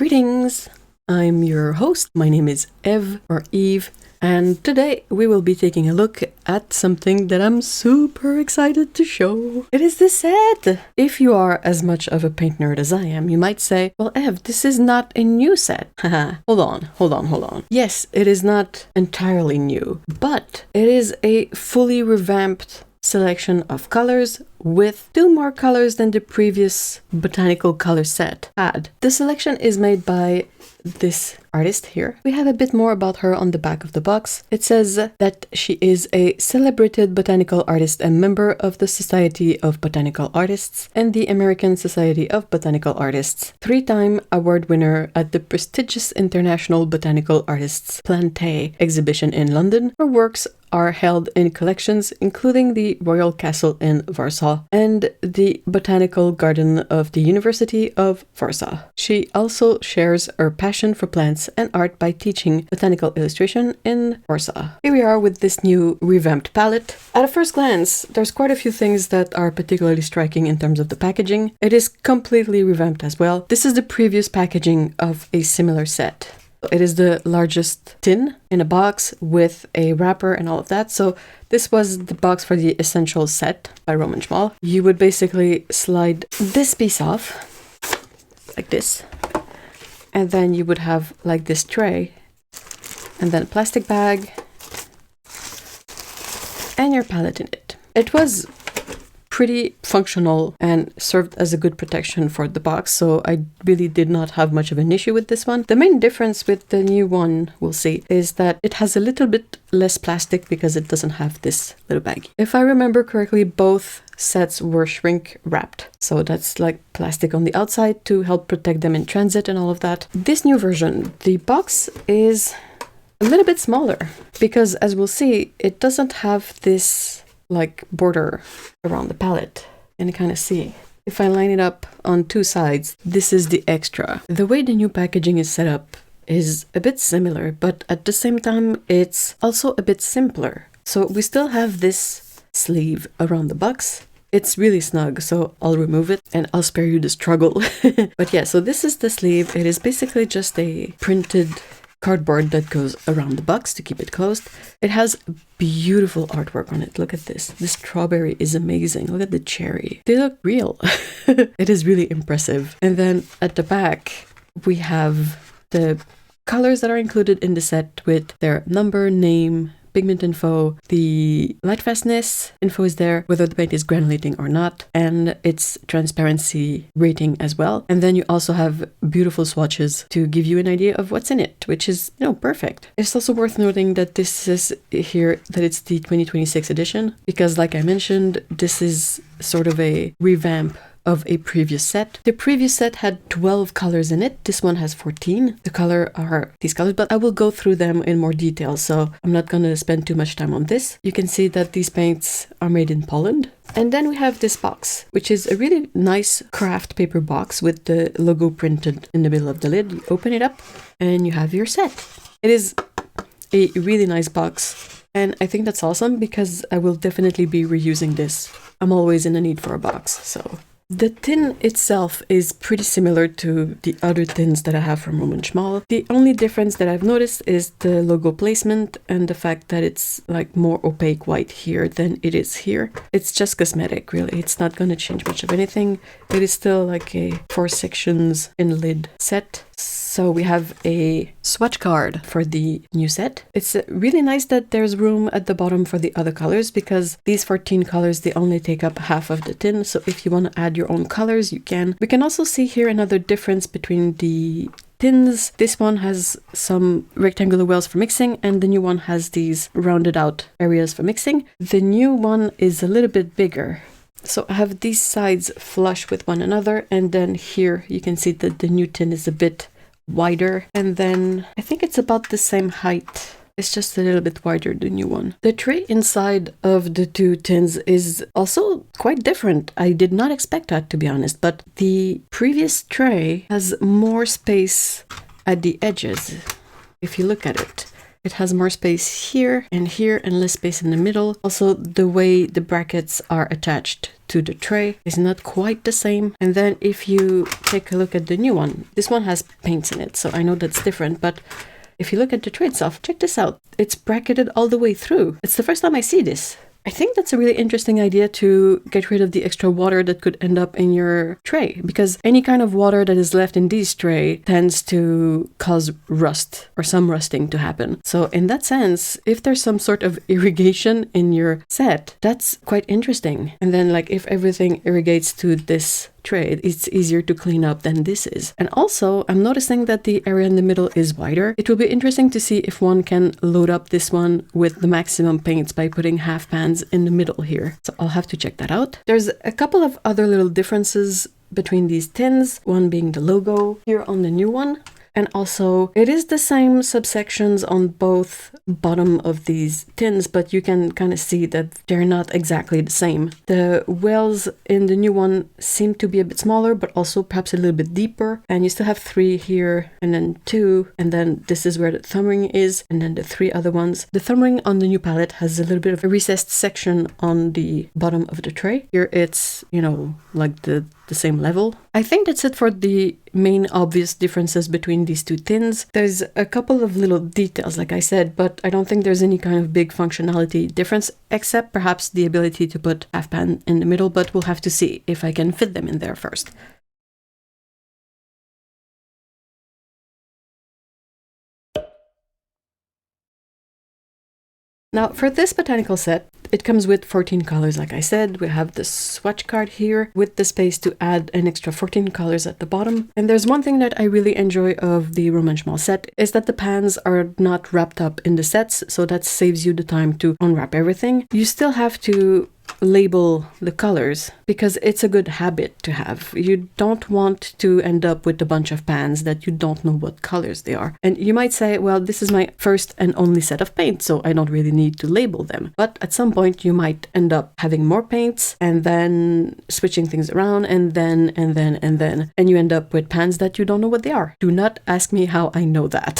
Greetings! I'm your host. My name is Ev or Eve, and today we will be taking a look at something that I'm super excited to show. It is this set! If you are as much of a paint nerd as I am, you might say, well, Ev, this is not a new set. Haha, hold on. Yes, it is not entirely new, but it is a fully revamped selection of colors with 2 more colors than the previous Botanical color set had. The selection is made by this artist here. We have a bit more about her on the back of the box. It says that she is a celebrated botanical artist and member of the Society of Botanical Artists and the American Society of Botanical Artists, 3-time award winner at the prestigious International Botanical Artists Plantae exhibition in London. Her works are held in collections including the Royal Castle in Warsaw and the Botanical Garden of the University of Warsaw. She also shares her passion for plants and art by teaching botanical illustration in Warsaw. Here we are with this new revamped palette. At a first glance, there's quite a few things that are particularly striking in terms of the packaging. It is completely revamped as well. This is the previous packaging of a similar set. It is the largest tin in a box with a wrapper and all of that. So this was the box for the essential set by SZMAL. You would basically slide this piece off like this. And then you would have like this tray and then a plastic bag and your palette in it. It was pretty functional and served as a good protection for the box, so I really did not have much of an issue with this one. The main difference with the new one, we'll see, is that it has a little bit less plastic because it doesn't have this little bag. If I remember correctly, both sets were shrink wrapped, so that's like plastic on the outside to help protect them in transit and all of that. This new version, the box is a little bit smaller because, as we'll see, it doesn't have this like border around the palette, and you kind of see. If I line it up on 2 sides, this is the extra. The way the new packaging is set up is a bit similar, but at the same time, it's also a bit simpler. So we still have this sleeve around the box. It's really snug, so I'll remove it and I'll spare you the struggle. But yeah, so this is the sleeve. It is basically just a printed cardboard that goes around the box to keep it closed. It has beautiful artwork on it. Look at this. The strawberry is amazing. Look at the cherry. They look real. It is really impressive. And then at the back, we have the colors that are included in the set with their number, name, pigment info, the light fastness info is there, whether the paint is granulating or not, and its transparency rating as well. And then you also have beautiful swatches to give you an idea of what's in it, which is, perfect. It's also worth noting that this is here, that it's the 2026 edition, because like I mentioned, this is sort of a revamp of a previous set. The previous set had 12 colors in it. This one has 14. The color are these colors, but I will go through them in more detail, so I'm not going to spend too much time on this. You can see that these paints are made in Poland. And then we have this box, which is a really nice craft paper box with the logo printed in the middle of the lid. You open it up and you have your set. It is a really nice box, and I think that's awesome because I will definitely be reusing this. I'm always in the need for a box, so. The tin itself is pretty similar to the other tins that I have from SZMAL. The only difference that I've noticed is the logo placement and the fact that it's like more opaque white here than it is here. It's just cosmetic, really. It's not going to change much of anything. It is still like a 4 sections in lid set. So we have a swatch card for the new set. It's really nice that there's room at the bottom for the other colors because these 14 colors, they only take up half of the tin. So if you want to add your own colors, you can. We can also see here another difference between the tins. This one has some rectangular wells for mixing and the new one has these rounded out areas for mixing. The new one is a little bit bigger. So I have these sides flush with one another, and then here you can see that the new tin is a bit wider, and then I think it's about the same height. It's just a little bit wider, the new one. The tray inside of the 2 tins is also quite different. I did not expect that, to be honest, but the previous tray has more space at the edges. If you look at it, It has more space here and less space in the middle. Also, the way the brackets are attached to the tray is not quite the same. And then if you take a look at the new one, this one has paints in it, so I know that's different, but if you look at the tray itself, check this out. It's bracketed all the way through. It's the first time I see this. I think that's a really interesting idea to get rid of the extra water that could end up in your tray, because any kind of water that is left in this tray tends to cause rust or some rusting to happen. So in that sense, if there's some sort of irrigation in your set, that's quite interesting. And then like if everything irrigates to this tray, it's easier to clean up than this is. And also, I'm noticing that the area in the middle is wider. It will be interesting to see if one can load up this one with the maximum paints by putting half pans in the middle here. So I'll have to check that out. There's a couple of other little differences between these tins, one being the logo here on the new one. And also, it is the same subsections on both bottom of these tins, but you can kind of see that they're not exactly the same. The wells in the new one seem to be a bit smaller, but also perhaps a little bit deeper. And you still have 3 here, and then 2, and then this is where the thumb ring is, and then the 3 other ones. The thumb ring on the new palette has a little bit of a recessed section on the bottom of the tray. Here it's, you know, like the same level. I think that's it for the main obvious differences between these two tins. There's a couple of little details, like I said, but I don't think there's any kind of big functionality difference, except perhaps the ability to put half pan in the middle, but we'll have to see if I can fit them in there first. Now, for this botanical set, it comes with 14 colors, like I said. We have the swatch card here with the space to add an extra 14 colors at the bottom. And there's one thing that I really enjoy of the SZMAL set is that the pans are not wrapped up in the sets, so that saves you the time to unwrap everything. You still have to label the colors because it's a good habit to have. You don't want to end up with a bunch of pans that you don't know what colors they are. And you might say, well, this is my first and only set of paint, so I don't really need to label them. But at some point you might end up having more paints and then switching things around and then, and you end up with pans that you don't know what they are. Do not ask me how I know that.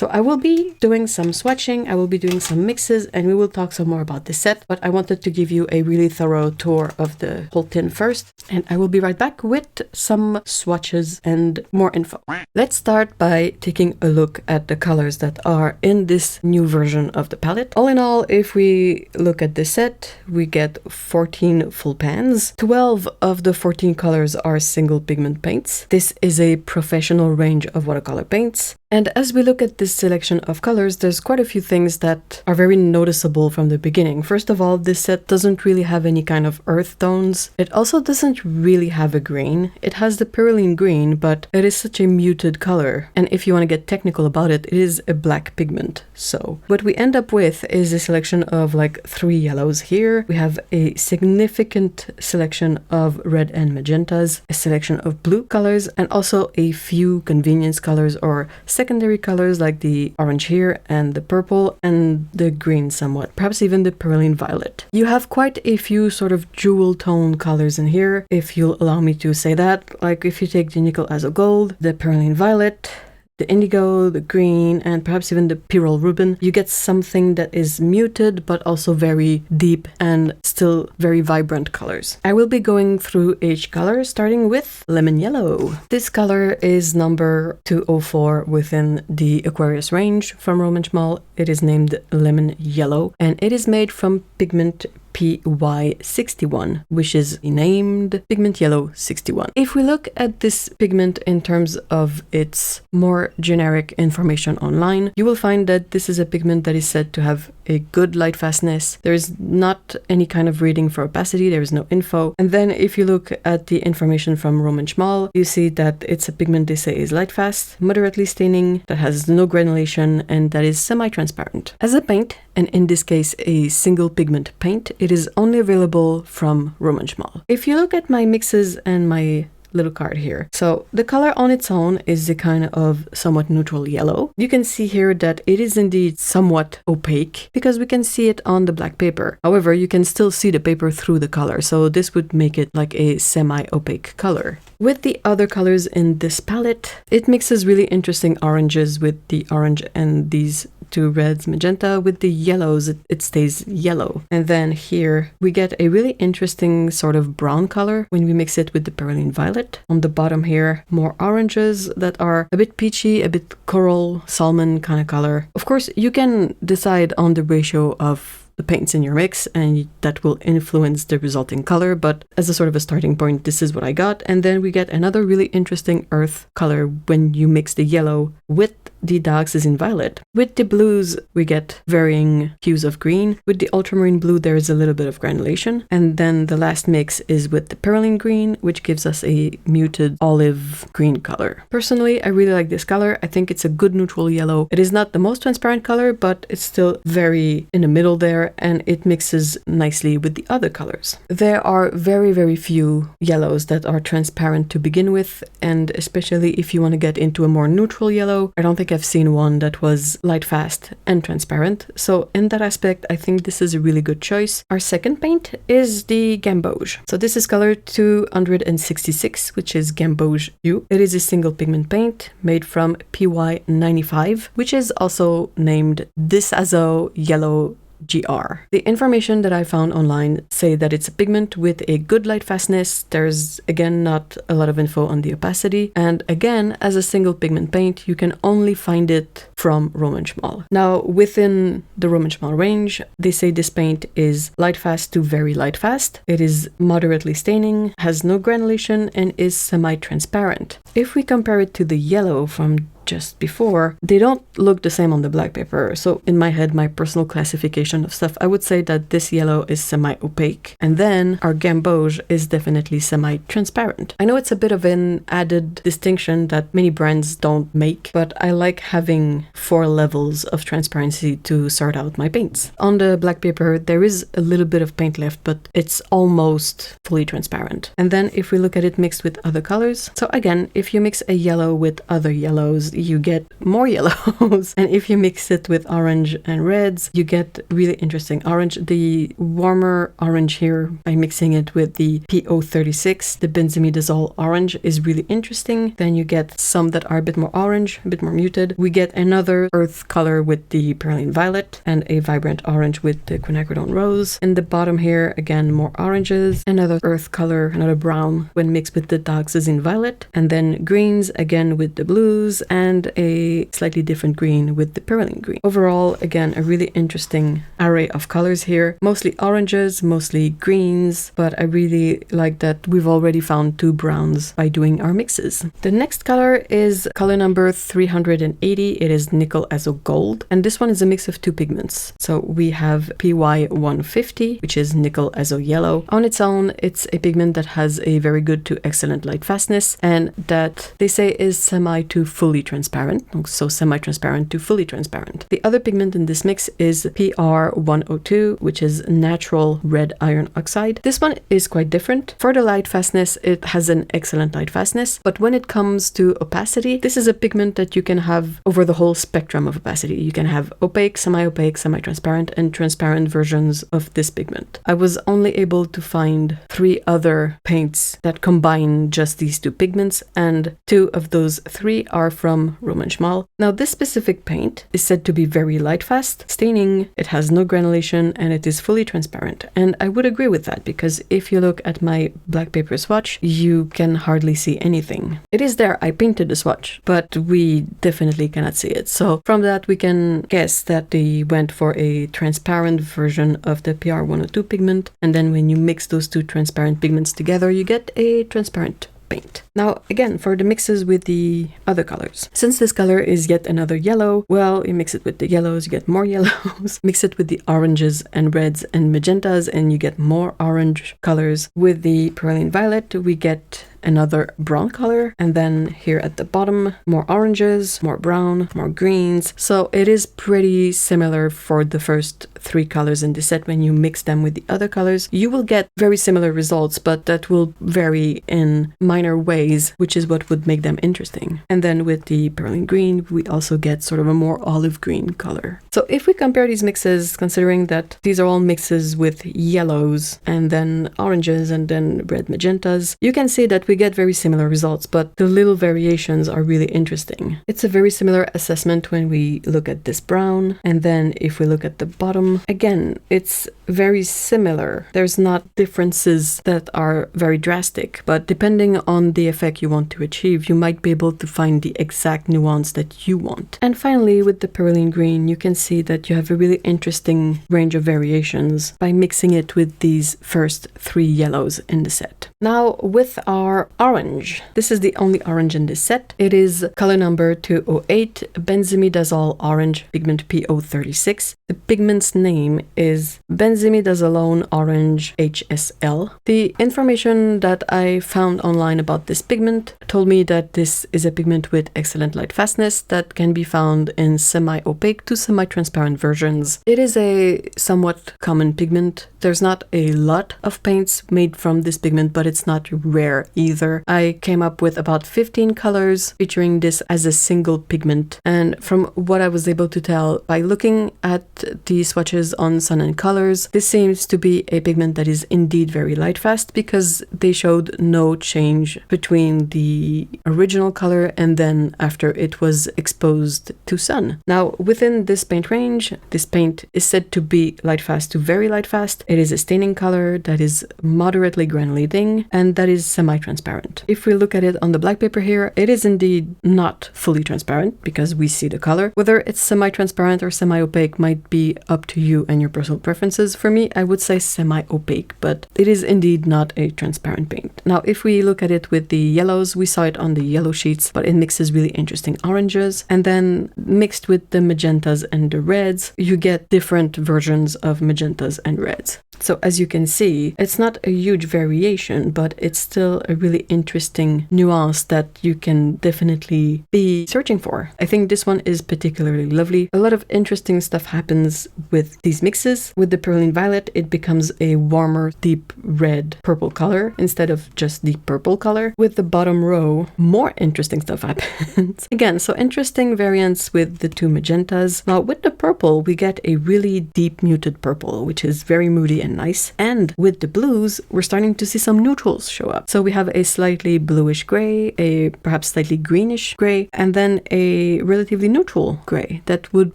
So I will be doing some swatching, I will be doing some mixes, and we will talk some more about this set, but I wanted to give you a really thorough tour of the whole tin first, and I will be right back with some swatches and more info. Let's start by taking a look at the colors that are in this new version of the palette. All in all, if we look at this set, we get 14 full pans. 12 of the 14 colors are single pigment paints. This is a professional range of watercolor paints. And as we look at this selection of colors, there's quite a few things that are very noticeable from the beginning. First of all, this set doesn't really have any kind of earth tones. It also doesn't really have a green. It has the perylene green, but it is such a muted color. And if you want to get technical about it, it is a black pigment. So what we end up with is a selection of like 3 yellows here. We have a significant selection of red and magentas, a selection of blue colors, and also a few convenience colors or secondary colors like the orange here and the purple and the green somewhat, perhaps even the perylene violet. You have quite a few sort of jewel tone colors in here, if you'll allow me to say that, like if you take the nickel azo gold, the perylene violet, the indigo, the green, and perhaps even the pyrrole ruben, you get something that is muted but also very deep and still very vibrant colors. I will be going through each color, starting with lemon yellow. This color is number 204 within the Aquarius range from SZMAL. It is named lemon yellow, and it is made from pigment PY61, which is named Pigment Yellow 61. If we look at this pigment in terms of its more generic information online, you will find that this is a pigment that is said to have a good light fastness. There is not any kind of reading for opacity, there is no info. And then if you look at the information from SZMAL, you see that it's a pigment they say is light fast, moderately staining, that has no granulation, and that is semi-transparent. As a paint, and in this case a single pigment paint, it is only available from SZMAL. If you look at my mixes and my little card here. So the color on its own is a kind of somewhat neutral yellow. You can see here that it is indeed somewhat opaque because we can see it on the black paper. However, you can still see the paper through the color, so this would make it like a semi-opaque color. With the other colors in this palette, it mixes really interesting oranges with the orange and these to reds, magenta. With the yellows, it stays yellow. And then here we get a really interesting sort of brown color when we mix it with the perylene violet. On the bottom here, more oranges that are a bit peachy, a bit coral, salmon kind of color. Of course, you can decide on the ratio of the paints in your mix, and that will influence the resulting color, but as a sort of a starting point, this is what I got. And then we get another really interesting earth color when you mix the yellow with the dioxazine violet. With the blues, we get varying hues of green. With the ultramarine blue, there is a little bit of granulation. And then the last mix is with the perylene green, which gives us a muted olive green color. Personally, I really like this color. I think it's a good neutral yellow. It is not the most transparent color, but it's still very in the middle there, and it mixes nicely with the other colors. There are very, very few yellows that are transparent to begin with, and especially if you want to get into a more neutral yellow, I don't think I've seen one that was light fast and transparent. So in that aspect, I think this is a really good choice. Our second paint is the Gamboge. So this is color 266, which is Gamboge U. It is a single pigment paint made from PY95, which is also named Disazo Yellow GR. The information that I found online say that it's a pigment with a good light fastness. There's again not a lot of info on the opacity, and again, as a single pigment paint, you can only find it from Roman SZMAL. Now, within the Roman SZMAL range, they say this paint is light fast to very light fast. It is moderately staining, has no granulation, and is semi-transparent. If we compare it to the yellow from just before, they don't look the same on the black paper. So in my head, my personal classification of stuff, I would say that this yellow is semi-opaque, and then our Gamboge is definitely semi-transparent. I know it's a bit of an added distinction that many brands don't make, but I like having 4 levels of transparency to sort out my paints. On the black paper, there is a little bit of paint left, but it's almost fully transparent. And then if we look at it mixed with other colors, so again, if you mix a yellow with other yellows, you get more yellows. And if you mix it with orange and reds, you get really interesting orange. The warmer orange here, by mixing it with the PO36, the benzimidazole orange, is really interesting. Then you get some that are a bit more orange, a bit more muted. We get another earth color with the perylene violet, and a vibrant orange with the quinacridone rose. In the bottom here, again, more oranges, another earth color, another brown when mixed with the dioxazine violet, and then greens again with the blues, and a slightly different green with the perylene green. Overall, again, a really interesting array of colors here. Mostly oranges, mostly greens, but I really like that we've already found 2 browns by doing our mixes. The next color is color number 380. It is Nickel Azo Gold, and this one is a mix of 2 pigments. So we have PY150, which is Nickel Azo Yellow. On its own, it's a pigment that has a very good to excellent light fastness, and that they say is semi to fully transparent, so semi-transparent to fully transparent. The other pigment in this mix is PR102, which is natural red iron oxide. This one is quite different. For the light fastness, it has an excellent light fastness, but when it comes to opacity, this is a pigment that you can have over the whole spectrum of opacity. You can have opaque, semi-opaque, semi-transparent, and transparent versions of this pigment. I was only able to find 3 other paints that combine just these 2 pigments, and 2 of those 3 are from Roman SZMAL. Now, this specific paint is said to be very light fast, staining, it has no granulation, and it is fully transparent. And I would agree with that, because if you look at my black paper swatch, you can hardly see anything. It is there, I painted the swatch, but we definitely cannot see it. So from that, we can guess that they went for a transparent version of the PR102 pigment, and then when you mix those 2 transparent pigments together, you get a transparent paint. Now, again, for the mixes with the other colors. Since this color is yet another yellow, well, you mix it with the yellows, you get more yellows. Mix it with the oranges and reds and magentas, and you get more orange colors. With the perylene violet, we get another brown color, and then here at the bottom, more oranges, more brown, more greens. So it is pretty similar for the first 3 colors in the set. When you mix them with the other colors, you will get very similar results, but that will vary in minor ways, which is what would make them interesting. And then with the perylene green, we also get sort of a more olive green color. So if we compare these mixes, considering that these are all mixes with yellows and then oranges and then red magentas, you can see that we get very similar results, but the little variations are really interesting. It's a very similar assessment when we look at this brown, and then if we look at the bottom, again, it's very similar. There's not differences that are very drastic, but depending on the effect you want to achieve, you might be able to find the exact nuance that you want. And finally, with the Perylene Green, you can see that you have a really interesting range of variations by mixing it with these first 3 yellows in the set. Now with our orange, this is the only orange in this set. It is color number 208, benzimidazole orange, pigment P036. The pigment's name is benzimidazolone orange HSL. The information that I found online about this pigment told me that this is a pigment with excellent light fastness that can be found in semi-opaque to semi-transparent versions. It is a somewhat common pigment. There's not a lot of paints made from this pigment, but it's not rare either. I came up with about 15 colors featuring this as a single pigment, and from what I was able to tell by looking at the swatches on Sun and Colors, this seems to be a pigment that is indeed very light fast, because they showed no change between the original color and then after it was exposed to sun. Now within this paint range, this paint is said to be light fast to very light fast. It is a staining color that is moderately granulating and that is semi-transparent. If we look at it on the black paper here, it is indeed not fully transparent because we see the color. Whether it's semi-transparent or semi-opaque might be up to you and your personal preferences. For me, I would say semi-opaque, but it is indeed not a transparent paint. Now, if we look at it with the yellows, we saw it on the yellow sheets, but it mixes really interesting oranges, and then mixed with the magentas and the reds, you get different versions of magentas and reds. So as you can see, it's not a huge variation, but it's still a really interesting nuance that you can definitely be searching for. I think this one is particularly lovely. A lot of interesting stuff happens with these mixes. With the Perylene Violet, it becomes a warmer, deep red purple color instead of just deep purple color. With the bottom row, more interesting stuff happens. Again, so interesting variants with the 2 magentas. Now with the purple, we get a really deep muted purple, which is very moody and nice. And with the blues, we're starting to see some neutrals show up. So we have a slightly bluish gray, a perhaps slightly greenish gray, and then a relatively neutral gray that would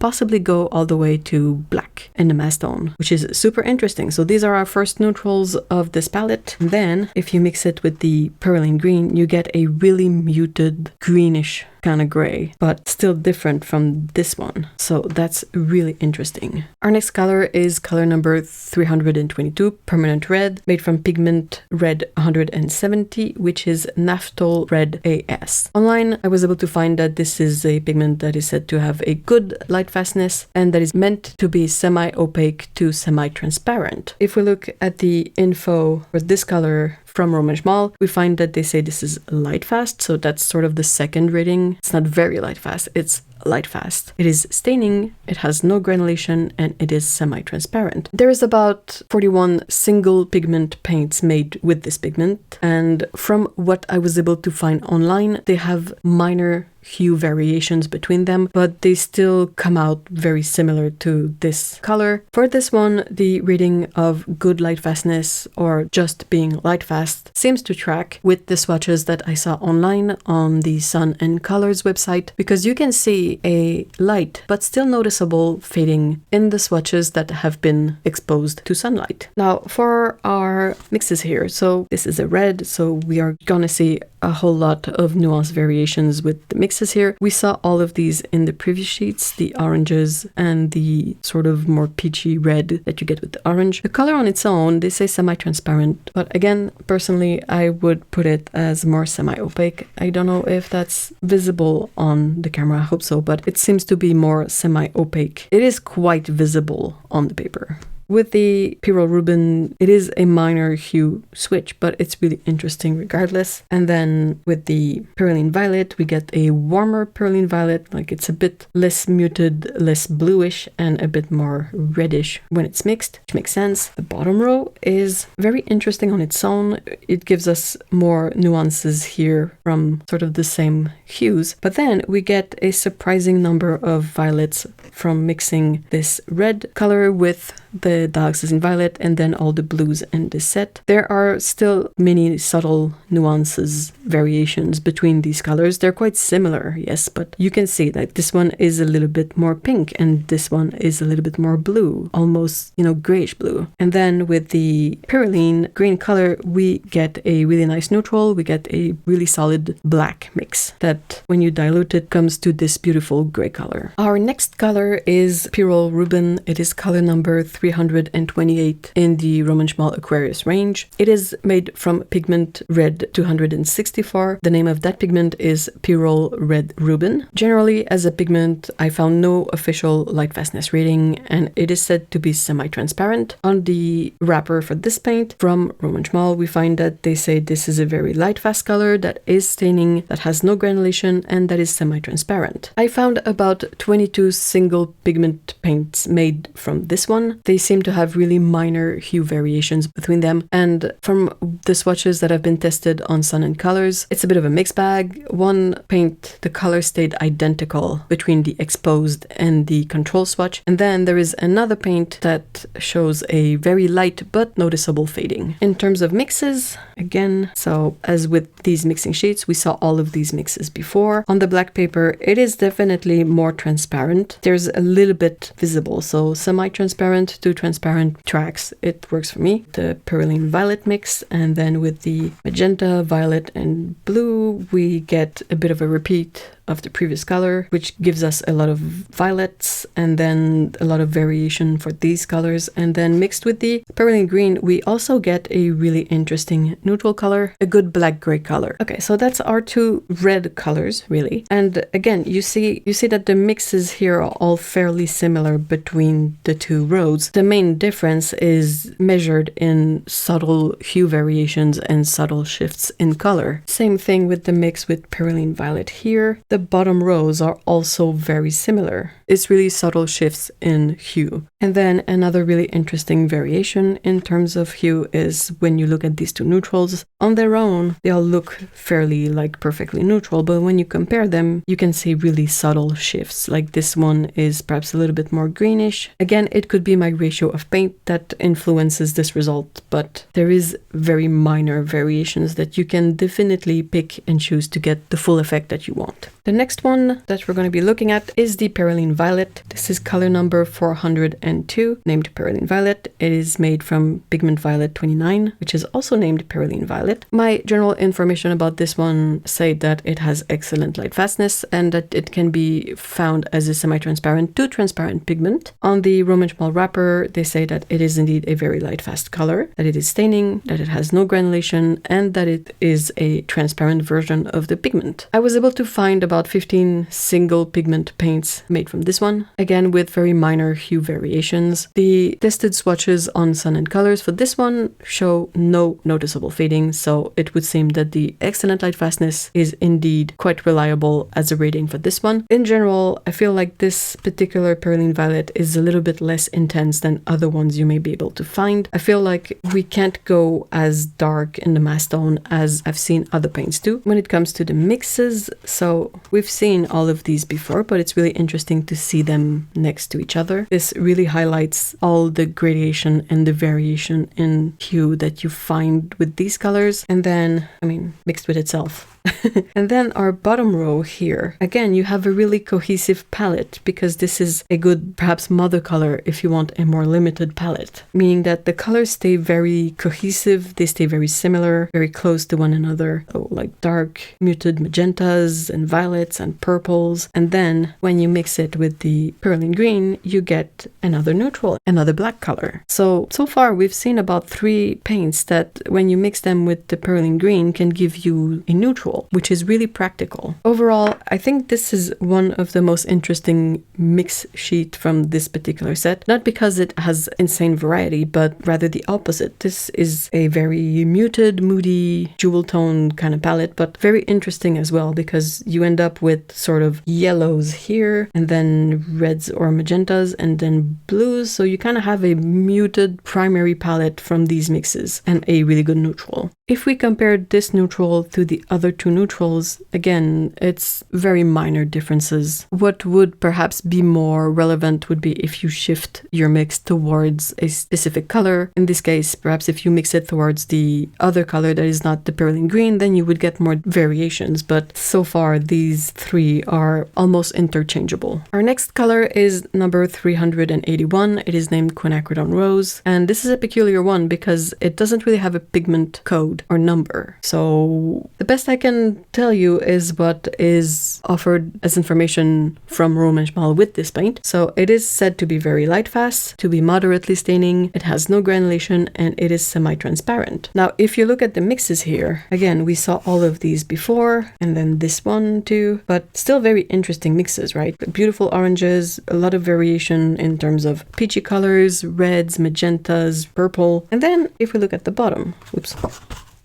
possibly go all the way to black in the mass tone, which is super interesting. So these are our first neutrals of this palette. And then if you mix it with the Perylene Green, you get a really muted greenish kind of gray, but still different from this one. So that's really interesting. Our next color is color number 322, Permanent Red, made from pigment Red 170, which is Naphthol Red AS. Online, I was able to find that this is a pigment that is said to have a good light fastness and that is meant to be semi-opaque to semi-transparent. If we look at the info for this color from SZMAL, we find that they say this is light fast, so that's sort of the second rating. It's not very light fast, it's light fast. It is staining, it has no granulation, and it is semi-transparent. There is about 41 single pigment paints made with this pigment, and from what I was able to find online, they have minor hue variations between them, but they still come out very similar to this color. For this one, the rating of good light fastness or just being light fast seems to track with the swatches that I saw online on the Sun and Colors website, because you can see a light but still noticeable fading in the swatches that have been exposed to sunlight. Now for our mixes here, so this is a red, so we are gonna see a whole lot of nuance variations with the mixes here. We saw all of these in the previous sheets, the oranges and the sort of more peachy red that you get with the orange. The color on its own, they say semi-transparent, but again, personally, I would put it as more semi-opaque. I don't know if that's visible on the camera, I hope so, but it seems to be more semi-opaque. It is quite visible on the paper. With the Pyrrole Rubin, it is a minor hue switch, but it's really interesting regardless. And then with the Perylene Violet, we get a warmer Perylene Violet, like it's a bit less muted, less bluish, and a bit more reddish when it's mixed, which makes sense. The bottom row is very interesting on its own. It gives us more nuances here from sort of the same hues. But then we get a surprising number of violets from mixing this red color with the the dioxazine violet, and then all the blues in this set. There are still many subtle nuances, variations between these colors. They're quite similar, yes, but you can see that this one is a little bit more pink and this one is a little bit more blue, almost, grayish blue. And then with the Perylene green color, we get a really nice neutral. We get a really solid black mix that when you dilute it comes to this beautiful gray color. Our next color is Pyrrole Rubin. It is color number 328 in the Roman SZMAL Aquarius range. It is made from pigment red 264. The name of that pigment is Pyrrole Red Rubin. Generally, as a pigment, I found no official light fastness rating, and it is said to be semi-transparent. On the wrapper for this paint from Roman SZMAL, we find that they say this is a very light fast color that is staining, that has no granulation, and that is semi-transparent. I found about 22 single pigment paints made from this one. They seem to have really minor hue variations between them, and from the swatches that have been tested on Sun and Colors, it's a bit of a mixed bag. One paint, the color stayed identical between the exposed and the control swatch, and then there is another paint that shows a very light but noticeable fading. In terms of mixes, again, so as with these mixing sheets, we saw all of these mixes before. On the black paper, it is definitely more transparent. There's a little bit visible, so semi-transparent to transparent tracks. It works for me. The Perylene violet mix, and then with the magenta, violet, and blue, we get a bit of a repeat of the previous color, which gives us a lot of violets and then a lot of variation for these colors. And then mixed with the Perylene green, we also get a really interesting neutral color, a good black-gray color. Okay, so that's our two red colors, really. And again, you see that the mixes here are all fairly similar between the two rows. The main difference is measured in subtle hue variations and subtle shifts in color. Same thing with the mix with Perylene violet here. The bottom rows are also very similar. It's really subtle shifts in hue. And then another really interesting variation in terms of hue is when you look at these two neutrals. On their own, they all look fairly perfectly neutral, but when you compare them, you can see really subtle shifts. Like this one is perhaps a little bit more greenish. Again, it could be my ratio of paint that influences this result, but there is very minor variations that you can definitely pick and choose to get the full effect that you want. The next one that we're going to be looking at is the Perylene Violet. This is color number 402, named Perylene Violet. It is made from pigment violet 29, which is also named Perylene Violet. My general information about this one say that it has excellent light fastness and that it can be found as a semi-transparent to transparent pigment. On the Roman SZMAL wrapper, they say that it is indeed a very light fast color, that it is staining, that it has no granulation, and that it is a transparent version of the pigment. I was able to find about 15 single pigment paints made from this one, again with very minor hue variations. The tested swatches on Sun and Colors for this one show no noticeable fading, so it would seem that the excellent light fastness is indeed quite reliable as a rating for this one. In general, I feel like this particular Perylene Violet is a little bit less intense than other ones you may be able to find. I feel like we can't go as dark in the mass tone as I've seen other paints do. When it comes to the mixes, so we've seen all of these before, but it's really interesting to see them next to each other. This really highlights all the gradation and the variation in hue that you find with these colors, and then, mixed with itself. And then our bottom row here, again, you have a really cohesive palette because this is a good, perhaps mother color if you want a more limited palette, meaning that the colors stay very cohesive, they stay very similar, very close to one another. So like dark, muted magentas and violets and purples. And then when you mix it with the Perylene green, you get another neutral, another black color. So far we've seen about 3 paints that when you mix them with the Perylene green can give you a neutral, which is really practical. Overall, I think this is one of the most interesting mix sheet from this particular set, not because it has insane variety, but rather the opposite. This is a very muted, moody, jewel tone kind of palette, but very interesting as well because you end up with sort of yellows here and then reds or magentas and then blues. So you kind of have a muted primary palette from these mixes and a really good neutral. If we compare this neutral to the other two neutrals, again, it's very minor differences. What would perhaps be more relevant would be if you shift your mix towards a specific color. In this case, perhaps if you mix it towards the other color that is not the perylene green, then you would get more variations. But so far, these three are almost interchangeable. Our next color is number 381. It is named Quinacridone Rose. And this is a peculiar one because it doesn't really have a pigment code or number. So the best I can tell you is what is offered as information from SZMAL with this paint. So it is said to be very light fast, to be moderately staining, it has no granulation, and it is semi-transparent. Now, if you look at the mixes here, again, we saw all of these before, and then this one too, but still very interesting mixes, right? Beautiful oranges, a lot of variation in terms of peachy colors, reds, magentas, purple. And then if we look at the bottom, oops.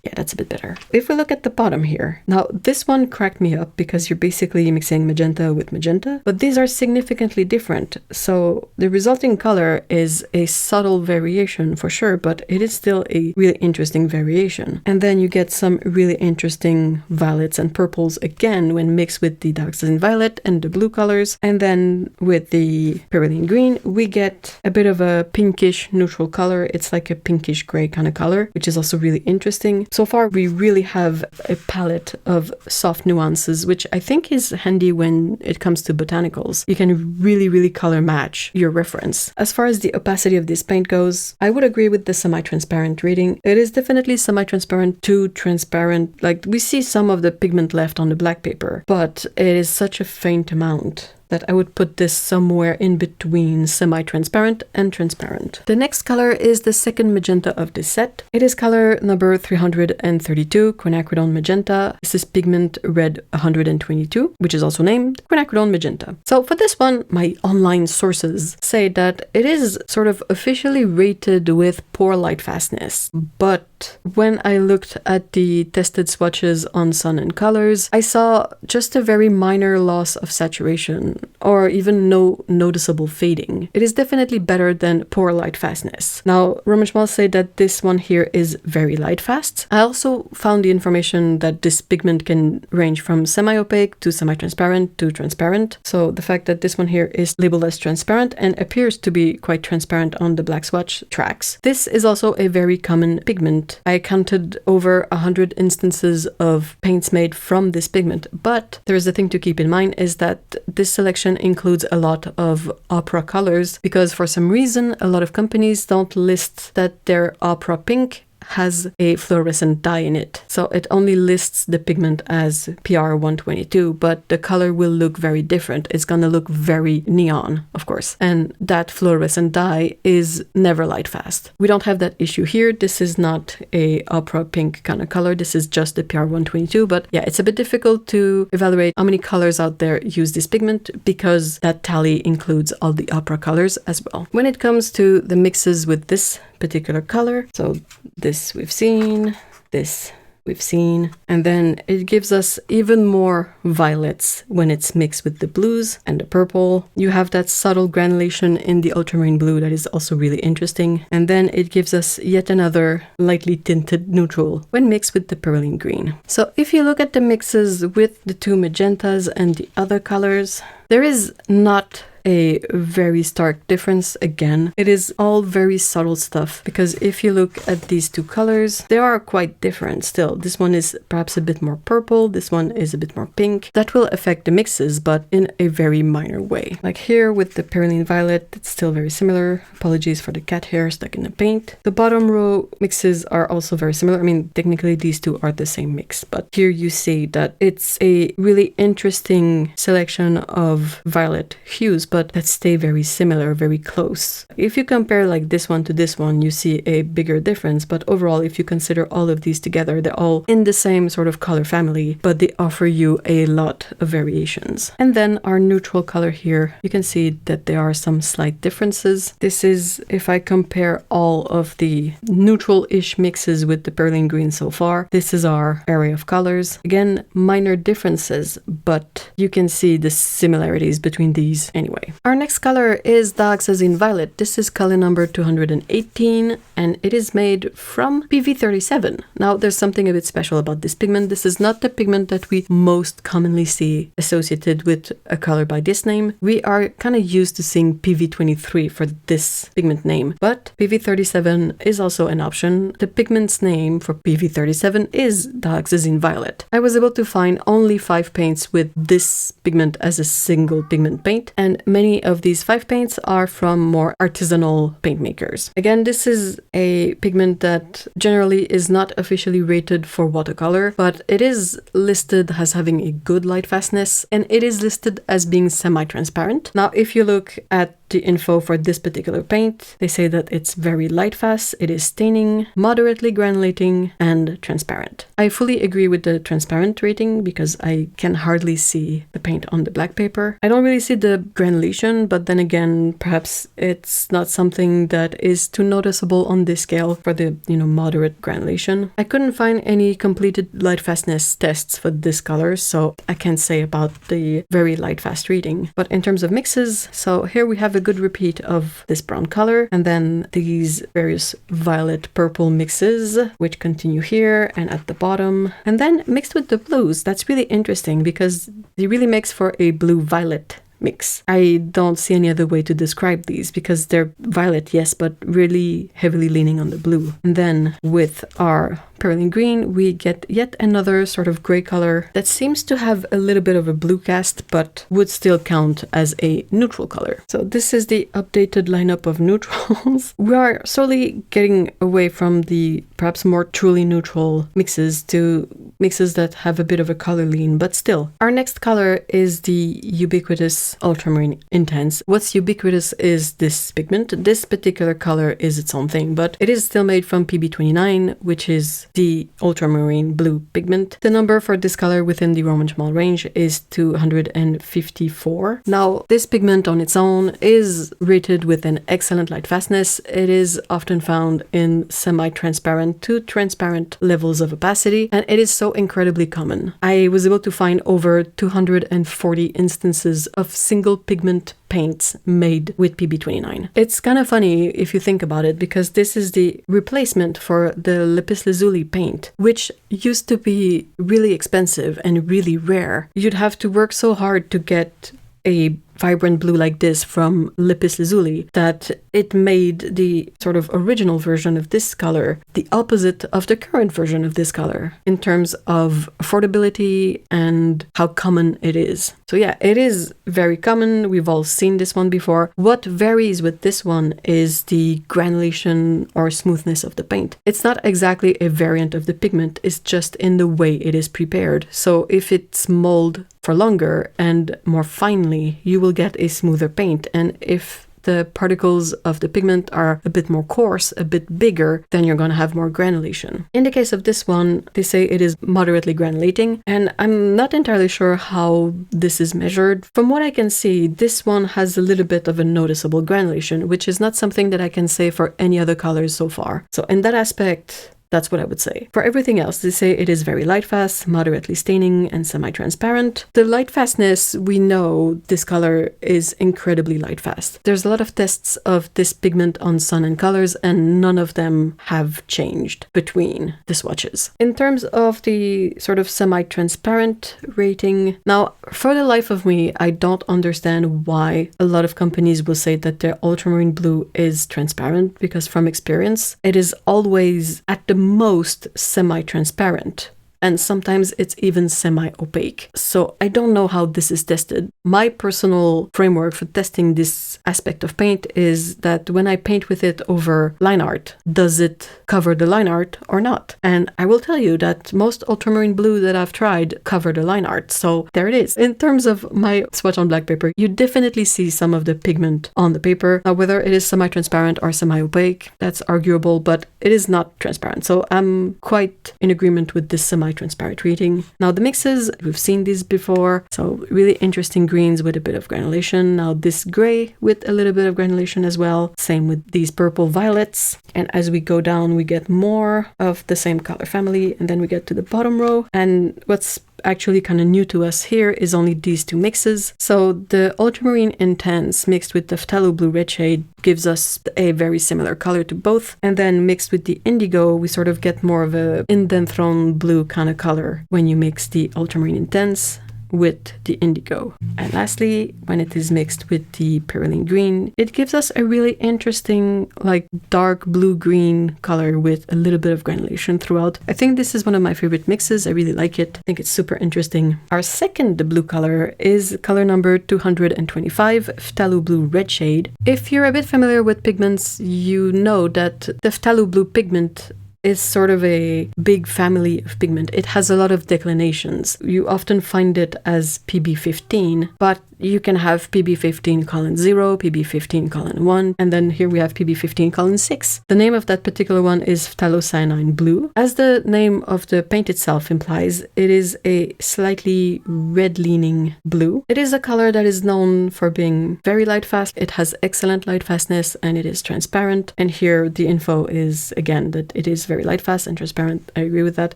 Yeah, that's a bit better. If we look at the bottom here, now this one cracked me up because you're basically mixing magenta with magenta, but these are significantly different. So the resulting color is a subtle variation for sure, but it is still a really interesting variation. And then you get some really interesting violets and purples again when mixed with the dioxazine violet and the blue colors. And then with the perylene green, we get a bit of a pinkish neutral color. It's like a pinkish gray kind of color, which is also really interesting. So far, we really have a palette of soft nuances, which I think is handy when it comes to botanicals. You can really color match your reference. As far as the opacity of this paint goes, I would agree with the semi-transparent rating. It is definitely semi-transparent to transparent. Like, we see some of the pigment left on the black paper, but it is such a faint amount that I would put this somewhere in between semi-transparent and transparent. The next color is the second magenta of this set. It is color number 332, Quinacridone Magenta. This is pigment red 122, which is also named Quinacridone Magenta. So for this one, my online sources say that it is sort of officially rated with poor light fastness, but when I looked at the tested swatches on Sun and Colors, I saw just a very minor loss of saturation or even no noticeable fading. It is definitely better than poor light fastness. Now, SZMAL say that this one here is very light fast. I also found the information that this pigment can range from semi-opaque to semi-transparent to transparent. So the fact that this one here is labeled as transparent and appears to be quite transparent on the black swatch tracks. This is also a very common pigment. I counted over 100 instances of paints made from this pigment, but there is a thing to keep in mind is that this selection includes a lot of opera colors because for some reason a lot of companies don't list that their opera pink has a fluorescent dye in it. So it only lists the pigment as PR122, but the color will look very different. It's gonna look very neon, of course. And that fluorescent dye is never light fast. We don't have that issue here. This is not a opera pink kind of color. This is just the PR122, but yeah, it's a bit difficult to evaluate how many colors out there use this pigment because that tally includes all the opera colors as well. When it comes to the mixes with this particular color, so this we've seen, this we've seen, and then it gives us even more violets when it's mixed with the blues and the purple. You have that subtle granulation in the ultramarine blue that is also really interesting, and then it gives us yet another lightly tinted neutral when mixed with the perylene green. So if you look at the mixes with the two magentas and the other colors, there is not a very stark difference again. It is all very subtle stuff because if you look at these two colors, they are quite different still. This one is perhaps a bit more purple, this one is a bit more pink. That will affect the mixes, but in a very minor way. Like here with the perylene violet, it's still very similar. Apologies for the cat hair stuck in the paint. The bottom row mixes are also very similar. I mean, technically these two are the same mix, but here you see that it's a really interesting selection of violet hues, but that stay very similar, very close. If you compare like this one to this one, you see a bigger difference, but overall, if you consider all of these together, they're all in the same sort of color family, but they offer you a lot of variations. And then our neutral color here, you can see that there are some slight differences. This is, if I compare all of the neutral-ish mixes with the perylene green so far, this is our area of colors. Again, minor differences, but you can see the similarity similarities between these anyway. Our next color is Dioxazine Violet. This is color number 218 and it is made from PV37. Now there's something a bit special about this pigment. This is not the pigment that we most commonly see associated with a color by this name. We are kind of used to seeing PV23 for this pigment name, but PV37 is also an option. The pigment's name for PV37 is Dioxazine Violet. I was able to find only 5 paints with this pigment as a single pigment paint, and many of these 5 paints are from more artisanal paint makers. Again, this is a pigment that generally is not officially rated for watercolor, but it is listed as having a good light fastness, and it is listed as being semi-transparent. Now, if you look at the info for this particular paint, they say that it's very light fast, it is staining, moderately granulating, and transparent. I fully agree with the transparent rating because I can hardly see the paint on the black paper. I don't really see the granulation, but then again, perhaps it's not something that is too noticeable on this scale for the, moderate granulation. I couldn't find any completed light fastness tests for this color, so I can't say about the very light fast reading. But in terms of mixes, so here we have a good repeat of this brown color, and then these various violet purple mixes which continue here and at the bottom, and then mixed with the blues. That's really interesting because they really makes for a blue violet mix. I don't see any other way to describe these because they're violet, yes, but really heavily leaning on the blue. And then with our Perylene Green, we get yet another sort of gray color that seems to have a little bit of a blue cast, but would still count as a neutral color. So this is the updated lineup of neutrals. We are slowly getting away from the perhaps more truly neutral mixes to mixes that have a bit of a color lean, but still. Our next color is the ubiquitous Ultramarine Intense. What's ubiquitous is this pigment. This particular color is its own thing, but it is still made from PB29, which is the ultramarine blue pigment. The number for this color within the Roman SZMAL range is 254. Now, this pigment on its own is rated with an excellent light fastness. It is often found in semi-transparent to transparent levels of opacity, and it is so incredibly common. I was able to find over 240 instances of single pigment paints made with PB29. It's kind of funny if you think about it, because this is the replacement for the lapis lazuli paint, which used to be really expensive and really rare. You'd have to work so hard to get a vibrant blue like this from lapis lazuli that it made the sort of original version of this color the opposite of the current version of this color in terms of affordability and how common it is. So yeah, it is very common. We've all seen this one before. What varies with this one is the granulation or smoothness of the paint. It's not exactly a variant of the pigment, it's just in the way it is prepared. So if it's molded for longer and more finely, you will get a smoother paint, and if the particles of the pigment are a bit more coarse, a bit bigger, then you're going to have more granulation. In the case of this one, they say it is moderately granulating, and I'm not entirely sure how this is measured. From what I can see, this one has a little bit of a noticeable granulation, which is not something that I can say for any other colors so far. So in that aspect, that's what I would say. For everything else, they say it is very light fast, moderately staining, and semi-transparent. The light fastness, we know this color is incredibly light fast. There's a lot of tests of this pigment on sun and colors, and none of them have changed between the swatches. In terms of the sort of semi-transparent rating, now, for the life of me, I don't understand why a lot of companies will say that their ultramarine blue is transparent, because from experience, it is always at the most semi-transparent, and sometimes it's even semi-opaque. So I don't know how this is tested. My personal framework for testing this aspect of paint is that when I paint with it over line art, does it cover the line art or not? And I will tell you that most ultramarine blue that I've tried cover the line art. So there it is. In terms of my swatch on black paper, you definitely see some of the pigment on the paper. Now, whether it is semi-transparent or semi-opaque, that's arguable, but it is not transparent. So I'm quite in agreement with this semi-transparent reading. Now the mixes, we've seen these before. So really interesting greens with a bit of granulation. Now this gray with a little bit of granulation as well. Same with these purple violets. And as we go down, we get more of the same color family. And then we get to the bottom row. And what's actually kind of new to us here is only these two mixes. So the Ultramarine Intense mixed with the Phthalo Blue Red shade gives us a very similar color to both. And then mixed with the Indigo, we sort of get more of a Indanthrone blue kind of color when you mix the Ultramarine Intense with the Indigo. And lastly, when it is mixed with the Perylene Green, it gives us a really interesting, like, dark blue-green color with a little bit of granulation throughout. I think this is one of my favorite mixes. I really like it. I think it's super interesting. Our second blue color is color number 225, Phthalo Blue Red shade. If you're a bit familiar with pigments, you know that the Phthalo Blue pigment is sort of a big family of pigment. It has a lot of declinations. You often find it as PB15, but you can have PB15:0, PB15:1, and then here we have PB15:6. The name of that particular one is Phthalocyanine Blue. As the name of the paint itself implies, it is a slightly red-leaning blue. It is a color that is known for being very light fast. It has excellent light fastness and it is transparent. And here the info is, again, that it is very light fast and transparent. I agree with that.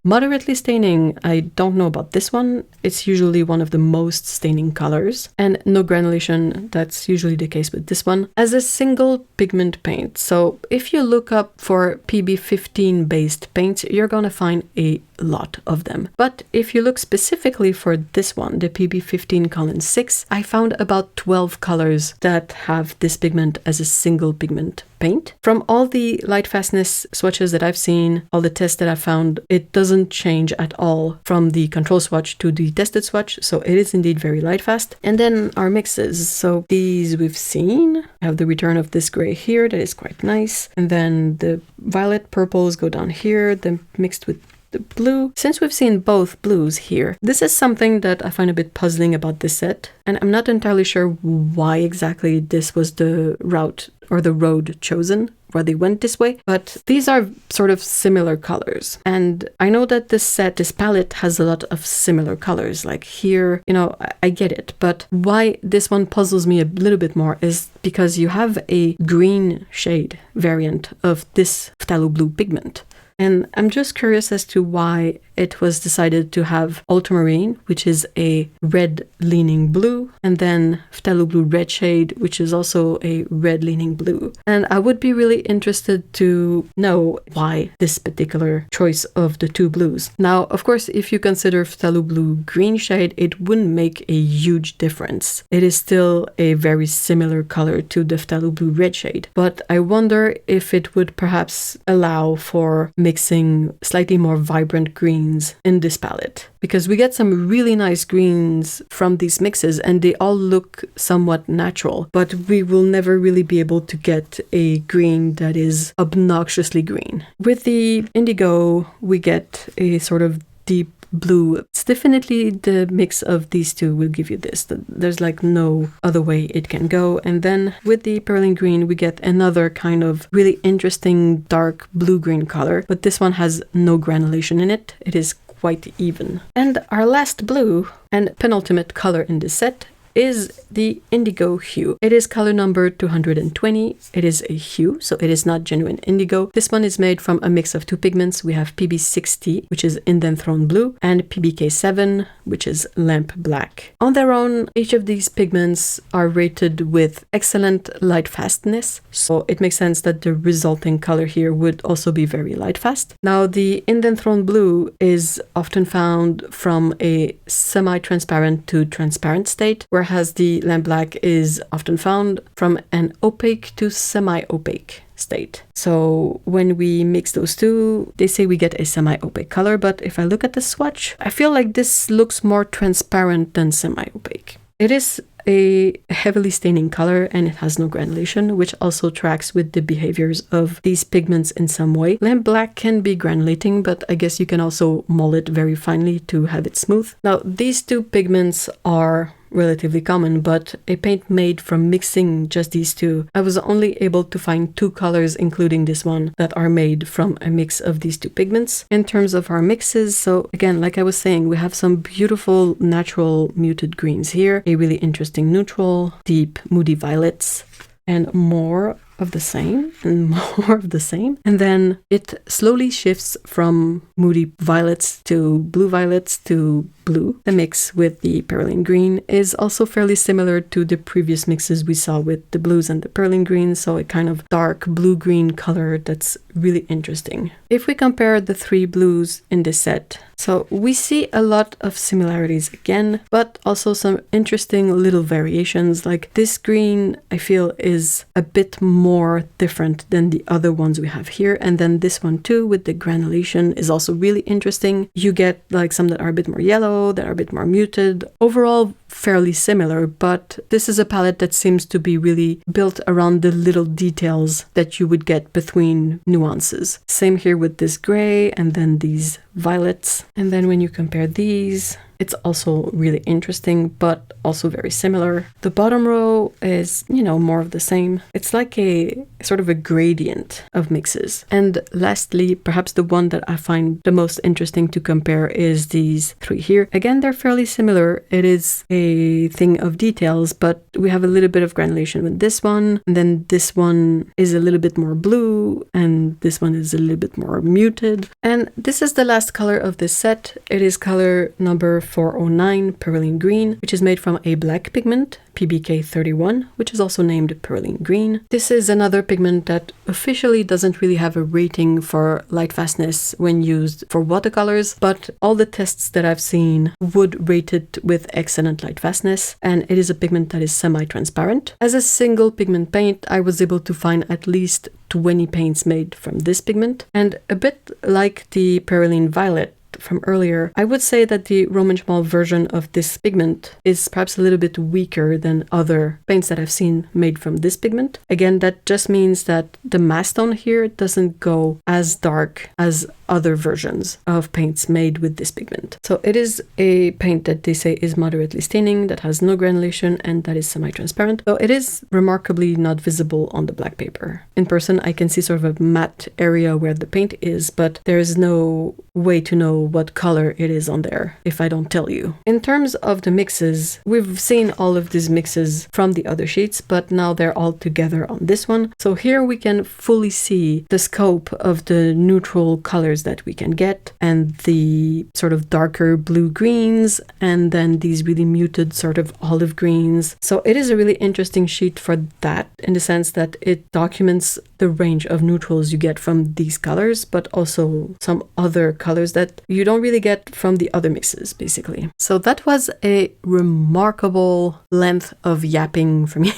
Moderately staining, I don't know about this one. It's usually one of the most staining colors. And no granulation, that's usually the case with this one, as a single pigment paint. So if you look up for PB15 based paints, you're gonna find a lot of them. But if you look specifically for this one, the PB15:6, I found about 12 colors that have this pigment as a single pigment paint. From all the light fastness swatches that I've seen, all the tests that I found, it doesn't change at all from the control swatch to the tested swatch, so it is indeed very light fast. And then our mixes, so these we've seen. I have the return of this gray here, that is quite nice. And then the violet purples go down here, then mixed with the blue. Since we've seen both blues here, this is something that I find a bit puzzling about this set, and I'm not entirely sure why exactly this was the route or the road chosen, why they went this way, but these are sort of similar colors. And I know that this palette has a lot of similar colors, like here, you know, I get it, but why this one puzzles me a little bit more is because you have a green shade variant of this Phthalo Blue pigment. And I'm just curious as to why it was decided to have Ultramarine, which is a red-leaning blue, and then Phthalo Blue Red shade, which is also a red-leaning blue. And I would be really interested to know why this particular choice of the two blues. Now, of course, if you consider Phthalo Blue Green shade, it wouldn't make a huge difference. It is still a very similar color to the Phthalo Blue Red shade. But I wonder if it would perhaps allow for mixing slightly more vibrant greens in this palette, because we get some really nice greens from these mixes and they all look somewhat natural, but we will never really be able to get a green that is obnoxiously green. With the Indigo, we get a sort of deep blue. It's definitely the mix of these two will give you this. There's like no other way it can go. And then with the Perylene Green, we get another kind of really interesting dark blue-green color, but this one has no granulation in it. It is quite even. And our last blue and penultimate color in this set is the Indigo Hue. It is color number 220. It is a hue, so it is not genuine indigo. This one is made from a mix of two pigments. We have PB60, which is Indanthrone Blue, and PBK7, which is Lamp Black. On their own, each of these pigments are rated with excellent light fastness, so it makes sense that the resulting color here would also be very light fast. Now, the Indanthrone Blue is often found from a semi-transparent to transparent state, whereas the Lamp Black is often found from an opaque to semi-opaque state. So when we mix those two, they say we get a semi-opaque color, but if I look at the swatch, I feel like this looks more transparent than semi-opaque. It is a heavily staining color and it has no granulation, which also tracks with the behaviors of these pigments in some way. Lamp Black can be granulating, but I guess you can also mold it very finely to have it smooth. Now, these two pigments are relatively common, but a paint made from mixing just these two, I was only able to find two colors, including this one, that are made from a mix of these two pigments. In terms of our mixes, so again, like I was saying, we have some beautiful natural muted greens here, a really interesting neutral, deep moody violets, and more of the same and more of the same. And then it slowly shifts from moody violets to blue violets to blue. The mix with the perylene green is also fairly similar to the previous mixes we saw with the blues and the perylene green, so a kind of dark blue-green color that's really interesting. If we compare the three blues in this set, so we see a lot of similarities again, but also some interesting little variations. Like this green, I feel, is a bit more different than the other ones we have here. And then this one too, with the granulation, is also really interesting. You get like some that are a bit more yellow, that are a bit more muted. Overall, fairly similar, but this is a palette that seems to be really built around the little details that you would get between nuances. Same here with this gray and then these violets. And then when you compare these, it's also really interesting, but also very similar. The bottom row is, more of the same. It's like a sort of a gradient of mixes. And lastly, perhaps the one that I find the most interesting to compare is these three here. Again, they're fairly similar. It is a thing of details, but we have a little bit of granulation with this one. And then this one is a little bit more blue, and this one is a little bit more muted. And this is the last color of this set. It is color number 409, perylene green, which is made from a black pigment, PBK 31, which is also named perylene green. This is another pigment that officially doesn't really have a rating for light fastness when used for watercolors, but all the tests that I've seen would rate it with excellent light fastness, and it is a pigment that is semi-transparent. As a single pigment paint, I was able to find at least 20 paints made from this pigment, and a bit like the perylene violet from earlier, I would say that the Roman SZMAL version of this pigment is perhaps a little bit weaker than other paints that I've seen made from this pigment. Again, that just means that the mass tone here doesn't go as dark as other versions of paints made with this pigment. So it is a paint that they say is moderately staining, that has no granulation, and that is semi-transparent. So it is remarkably not visible on the black paper. In person, I can see sort of a matte area where the paint is, but there is no way to know what color it is on there if I don't tell you. In terms of the mixes, we've seen all of these mixes from the other sheets, but now they're all together on this one. So here we can fully see the scope of the neutral colors that we can get, and the sort of darker blue greens, and then these really muted sort of olive greens. So it is a really interesting sheet for that, in the sense that it documents the range of neutrals you get from these colors, but also some other colors that you don't really get from the other mixes, basically. So that was a remarkable length of yapping for me.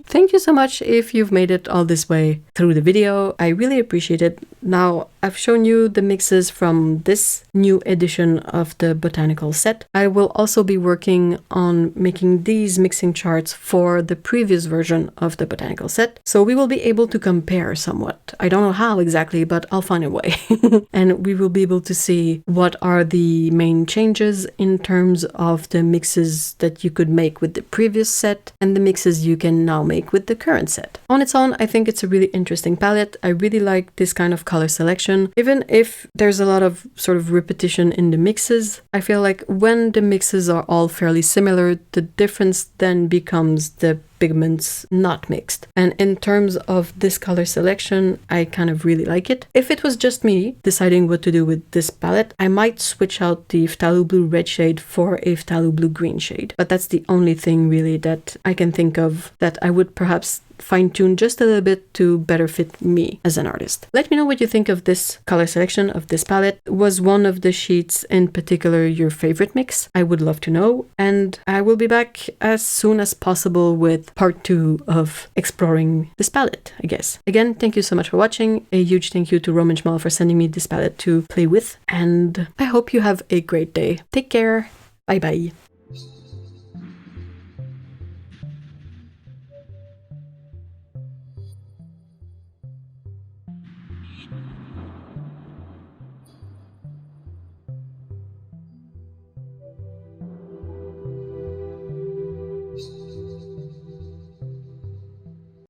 Thank you so much if you've made it all this way through the video. I really appreciate it. Now, I've shown you the mixes from this new edition of the Botanical set. I will also be working on making these mixing charts for the previous version of the Botanical set, so we will be able to compare somewhat. I don't know how exactly, but I'll find a way. And we will be able to see what are the main changes in terms of the mixes that you could make with the previous set and the mixes you can now make with the current set. On its own, I think it's a really interesting palette. I really like this kind of color selection. Even if there's a lot of sort of repetition in the mixes, I feel like when the mixes are all fairly similar, the difference then becomes the pigments not mixed. And in terms of this color selection, I kind of really like it. If it was just me deciding what to do with this palette, I might switch out the phthalo blue red shade for a phthalo blue green shade. But that's the only thing really that I can think of that I would perhaps fine-tune just a little bit to better fit me as an artist. Let me know what you think of this color selection of this palette. Was one of the sheets in particular your favorite mix? I would love to know, and I will be back as soon as possible with part 2 of exploring this palette, I guess. Again, thank you so much for watching. A huge thank you to Roman SZMAL for sending me this palette to play with, and I hope you have a great day. Take care. Bye bye.